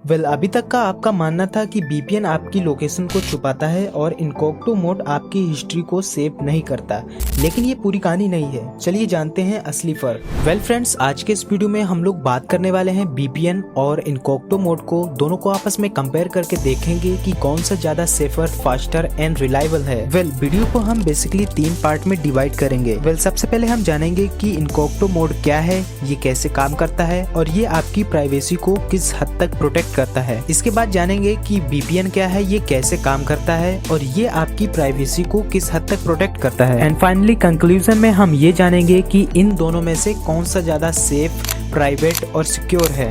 अभी तक का आपका मानना था कि VPN आपकी लोकेशन को छुपाता है और इनकॉग्निटो मोड आपकी हिस्ट्री को सेव नहीं करता, लेकिन ये पूरी कहानी नहीं है। चलिए जानते हैं असली फर्क। फ्रेंड्स, आज के इस वीडियो में हम लोग बात करने वाले हैं VPN और इनकॉग्निटो मोड को, दोनों को आपस में कंपेयर करके देखेंगे कि कौन सा ज्यादा सेफर, फास्टर एंड रिलायबल है। वीडियो को हम बेसिकली 3 पार्ट में डिवाइड करेंगे। सबसे पहले हम जानेंगे कि इनकॉग्निटो मोड क्या है, ये कैसे काम करता है और ये आपकी प्राइवेसी को किस हद तक प्रोटेक्ट करता है। इसके बाद जानेंगे कि VPN क्या है, ये कैसे काम करता है और ये आपकी प्राइवेसी को किस हद तक प्रोटेक्ट करता है। एंड फाइनली कंक्लूजन में हम ये जानेंगे कि इन दोनों में से कौन सा ज्यादा सेफ, प्राइवेट और सिक्योर है।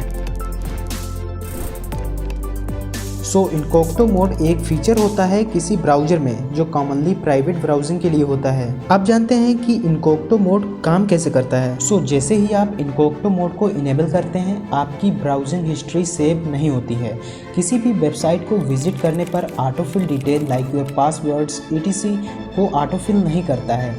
इनकॉग्निटो मोड एक फीचर होता है किसी ब्राउजर में जो कॉमनली प्राइवेट ब्राउजिंग के लिए होता है। अब जानते हैं कि इनकॉग्निटो मोड काम कैसे करता है। जैसे ही आप इनकॉग्निटो मोड को इनेबल करते हैं, आपकी ब्राउजिंग हिस्ट्री सेव नहीं होती है। किसी भी वेबसाइट को विजिट करने पर autofill detail like your passwords etc को ऑटोफिल नहीं करता है।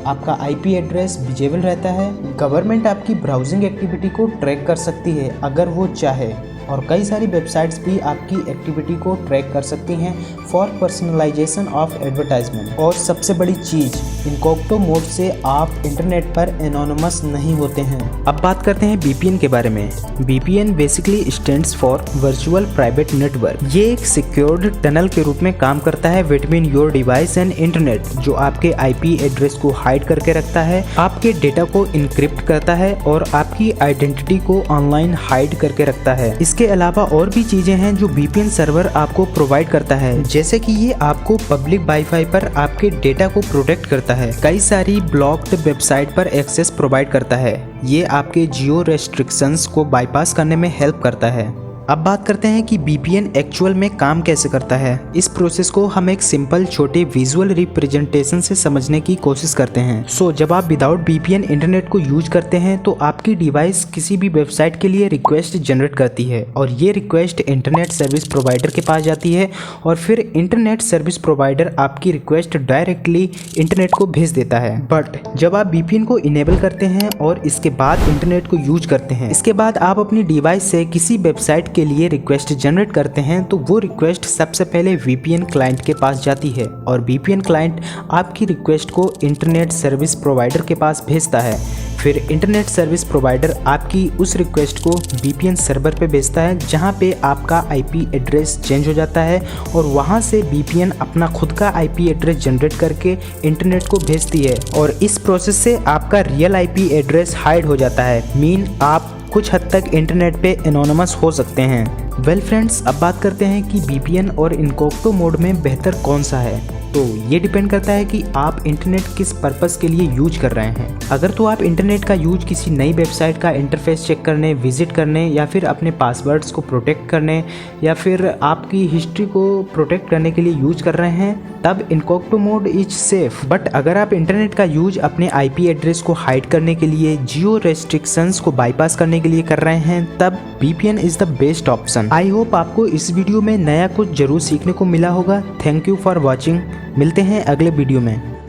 आपका IP एड्रेस विजिबल रहता है। गवर्नमेंट आपकी ब्राउजिंग एक्टिविटी को ट्रैक कर सकती है अगर वो चाहे, और कई सारी वेबसाइट्स भी आपकी एक्टिविटी को ट्रैक कर सकती हैं फॉर पर्सनलाइजेशन ऑफ एडवर्टाइजमेंट। और सबसे बड़ी चीज, इनकॉग्निटो मोड से आप इंटरनेट पर एनोनिमस नहीं होते हैं। अब बात करते हैं VPN के बारे में। VPN basically stands for virtual private network. ये एक सिक्योर्ड टनल के रूप में काम करता है between your device and internet, जो आपके IP एड्रेस को हाइड करके रखता है, आपके डेटा को इनक्रिप्ट करता है और आपकी आइडेंटिटी को ऑनलाइन हाइड करके रखता है। इसके अलावा और भी चीजें हैं जो VPN सर्वर आपको प्रोवाइड करता है, जैसे कि ये आपको पब्लिक वाईफाई पर आपके डेटा को प्रोटेक्ट करता है, कई सारी ब्लॉक्ड वेबसाइट पर एक्सेस प्रोवाइड करता है, ये आपके जियो रेस्ट्रिक्शंस को बाईपास करने में हेल्प करता है। अब बात करते हैं कि VPN एक्चुअल में काम कैसे करता है। इस प्रोसेस को हम एक सिंपल छोटे विजुअल रिप्रेजेंटेशन से समझने की कोशिश करते हैं। जब आप विदाउट VPN इंटरनेट को यूज करते हैं तो आपकी डिवाइस किसी भी वेबसाइट के लिए रिक्वेस्ट जनरेट करती है और ये रिक्वेस्ट इंटरनेट सर्विस प्रोवाइडर के पास जाती है और फिर इंटरनेट सर्विस प्रोवाइडर आपकी रिक्वेस्ट डायरेक्टली इंटरनेट को भेज देता है। बट जब आप VPN को इनेबल करते हैं और इसके बाद इंटरनेट को यूज करते हैं, इसके बाद आप अपनी डिवाइस से किसी वेबसाइट के लिए रिक्वेस्ट जनरेट करते हैं, तो वो रिक्वेस्ट सबसे पहले VPN क्लाइंट के पास जाती है और VPN क्लाइंट आपकी रिक्वेस्ट को इंटरनेट सर्विस प्रोवाइडर के पास भेजता है। फिर इंटरनेट सर्विस प्रोवाइडर आपकी उस रिक्वेस्ट को VPN सर्वर पे भेजता है, जहां पे आपका IP एड्रेस चेंज हो जाता है और वहां से VPN अपना खुद का IP एड्रेस जनरेट करके इंटरनेट को भेजती है और इस प्रोसेस से आपका रियल IP एड्रेस हाइड हो जाता है। मीन आप कुछ हद तक इंटरनेट पे एनोनिमस हो सकते हैं। फ्रेंड्स, अब बात करते हैं कि VPN और इनकॉग्निटो मोड में बेहतर कौन सा है। तो ये डिपेंड करता है कि आप इंटरनेट किस पर्पस के लिए यूज कर रहे हैं। अगर तो आप इंटरनेट का यूज किसी नई वेबसाइट का इंटरफेस चेक करने, विजिट करने या फिर अपने पासवर्ड्स को प्रोटेक्ट करने या फिर आपकी हिस्ट्री को प्रोटेक्ट करने के लिए यूज कर रहे हैं, तब incognito mode is safe. But अगर आप इंटरनेट का यूज अपने IP एड्रेस को हाइड करने के लिए, जियो रेस्ट्रिक्शंस को बाईपास करने के लिए कर रहे हैं, तब VPN is the best option. I hope आपको इस वीडियो में नया कुछ जरूर सीखने को मिला होगा। Thank you for watching. मिलते हैं अगले वीडियो में।